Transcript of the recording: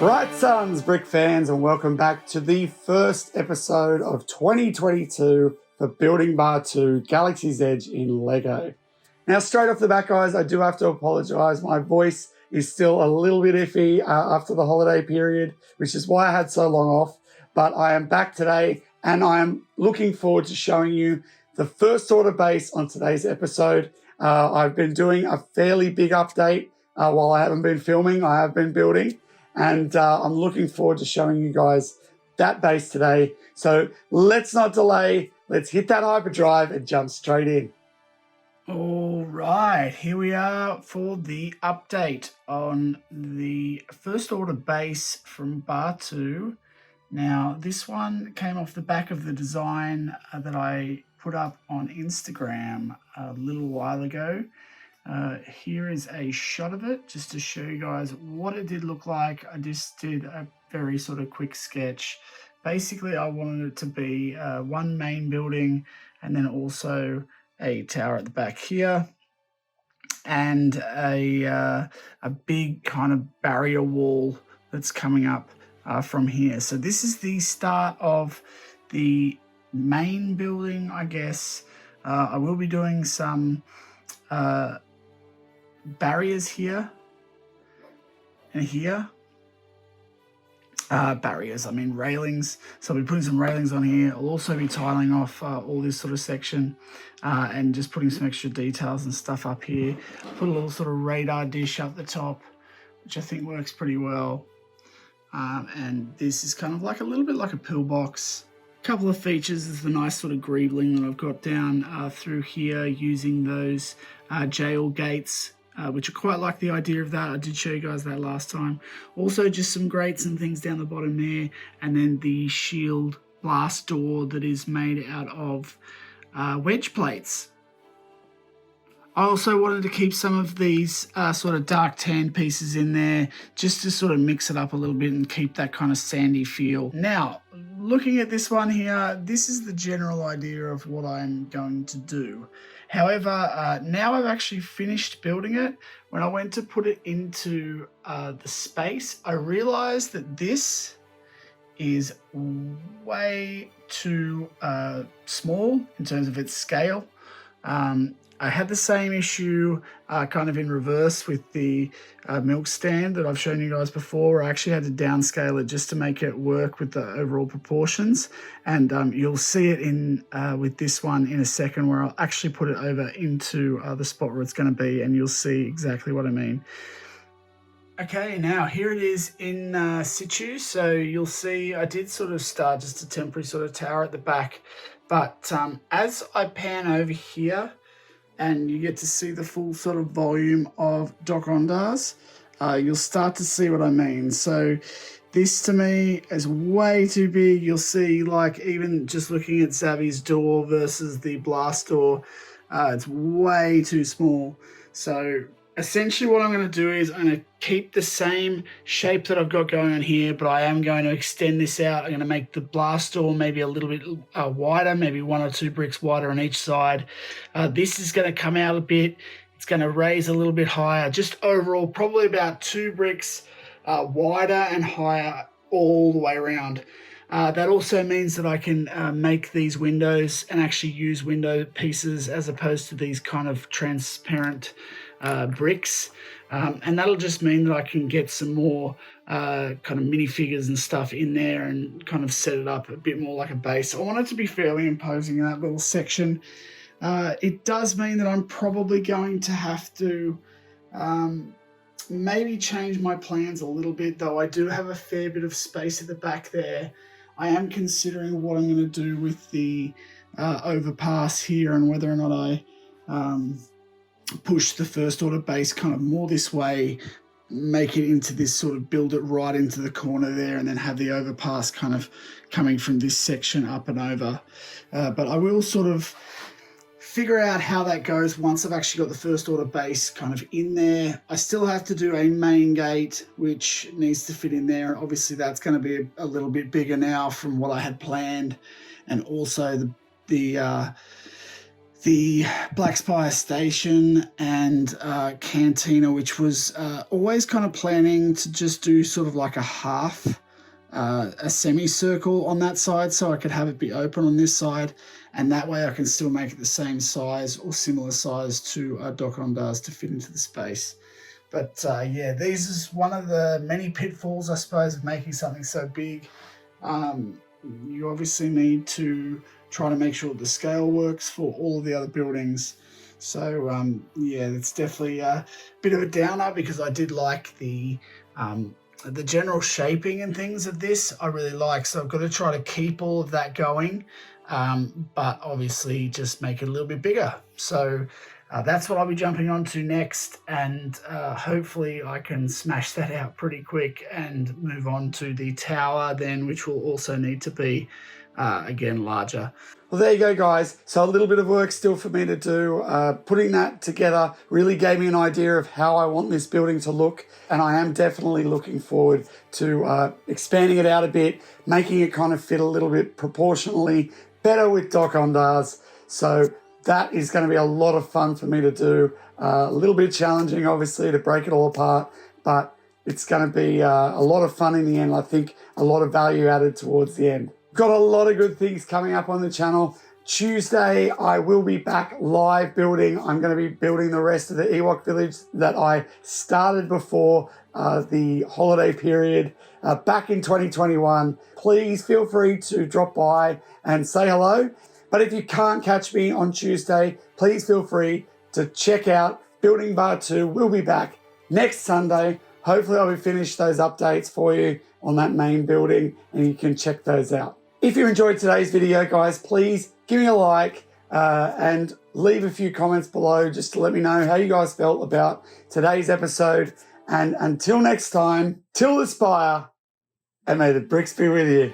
Right, sons, brick fans, and welcome back to the first episode of 2022 for Building Batuu Galaxy's Edge in Lego. Now, straight off the bat, guys, I do have to apologise. My voice is still a little bit iffy after the holiday period, which is why I had so long off. But I am back today, and I am looking forward to showing you the first order base on today's episode. I've been doing a fairly big update while I haven't been filming. I have been building. And I'm looking forward to showing you guys that base today. So let's not delay. Let's hit that hyperdrive and jump straight in. All right, here we are for the update on the first order base from Batuu. Now, this one came off the back of the design that I put up on Instagram a little while ago. Here is a shot of it just to show you guys what it did look like. I just did a very sort of quick sketch. Basically, I wanted it to be one main building and then also a tower at the back here and a big kind of barrier wall that's coming up from here. So this is the start of the main building, I guess. I will be doing some barriers here and here. Railings. So I'll be putting some railings on here. I'll also be tiling off all this sort of section and just putting some extra details and stuff up here. Put a little sort of radar dish up the top, which I think works pretty well. And this is kind of like a little bit like a pillbox. Couple of features is the nice sort of greebling that I've got down through here using those jail gates, which I quite like the idea of that. I did show you guys that last time. Also just some grates and things down the bottom there, and then the shield blast door that is made out of wedge plates. I also wanted to keep some of these sort of dark tan pieces in there just to sort of mix it up a little bit and keep that kind of sandy feel. Now, looking at this one here, this is the general idea of what I'm going to do. However, now I've actually finished building it. When I went to put it into the space, I realized that this is way too small in terms of its scale. I had the same issue kind of in reverse with the milk stand that I've shown you guys before. I actually had to downscale it just to make it work with the overall proportions. And you'll see it in with this one in a second, where I'll actually put it over into the spot where it's going to be, and you'll see exactly what I mean. Okay, now here it is in situ. So you'll see I did sort of start just a temporary sort of tower at the back. But as I pan over here, and you get to see the full sort of volume of Doc Ondars, you'll start to see what I mean. So this to me is way too big. You'll see, like, even just looking at Zavi's door versus the blast door, it's way too small. So essentially what I'm going to do is I'm going to keep the same shape that I've got going on here, but I am going to extend this out. I'm going to make the blast door maybe a little bit wider, maybe 1 or 2 bricks wider on each side. This is going to come out a bit. It's going to raise a little bit higher, just overall probably about 2 bricks wider and higher all the way around. That also means that I can make these windows and actually use window pieces as opposed to these kind of transparent bricks, and that'll just mean that I can get some more kind of minifigures and stuff in there and kind of set it up a bit more like a base. I want it to be fairly imposing in that little section. It does mean that I'm probably going to have to maybe change my plans a little bit, though I do have a fair bit of space at the back there. I am considering what I'm going to do with the overpass here and whether or not I push the first order base kind of more this way, make it into this sort of, build it right into the corner there, and then have the overpass kind of coming from this section up and over. But I will sort of figure out how that goes once I've actually got the first order base kind of in there. I still have to do a main gate, which needs to fit in there. Obviously that's going to be a little bit bigger now from what I had planned. And also the the Black Spire Station and Cantina, which was always kind of planning to just do sort of like a half, a semicircle on that side, so I could have it be open on this side, and that way I can still make it the same size or similar size to Docklandas to fit into the space. But yeah, these is one of the many pitfalls, I suppose, of making something so big. You obviously need to try to make sure the scale works for all of the other buildings. So yeah, it's definitely a bit of a downer, because I did like the general shaping and things of this. I really like, so I've got to try to keep all of that going, but obviously just make it a little bit bigger. So that's what I'll be jumping on to next, and hopefully I can smash that out pretty quick and move on to the tower then, which will also need to be again larger. Well, there you go, guys. So a little bit of work still for me to do. Putting that together really gave me an idea of how I want this building to look, and I am definitely looking forward to expanding it out a bit, making it kind of fit a little bit proportionally better with Docklandas. So that is going to be a lot of fun for me to do. A little bit challenging, obviously, to break it all apart, but it's going to be a lot of fun in the end. I think a lot of value added towards the end. Got a lot of good things coming up on the channel. Tuesday, I will be back live building. I'm going to be building the rest of the Ewok village that I started before the holiday period back in 2021. Please feel free to drop by and say hello. But if you can't catch me on Tuesday, please feel free to check out Building Batuu. We'll be back next Sunday. Hopefully I'll be finished those updates for you on that main building, and you can check those out. If you enjoyed today's video, guys, please give me a like and leave a few comments below just to let me know how you guys felt about today's episode. And until next time, till the spire, and may the bricks be with you.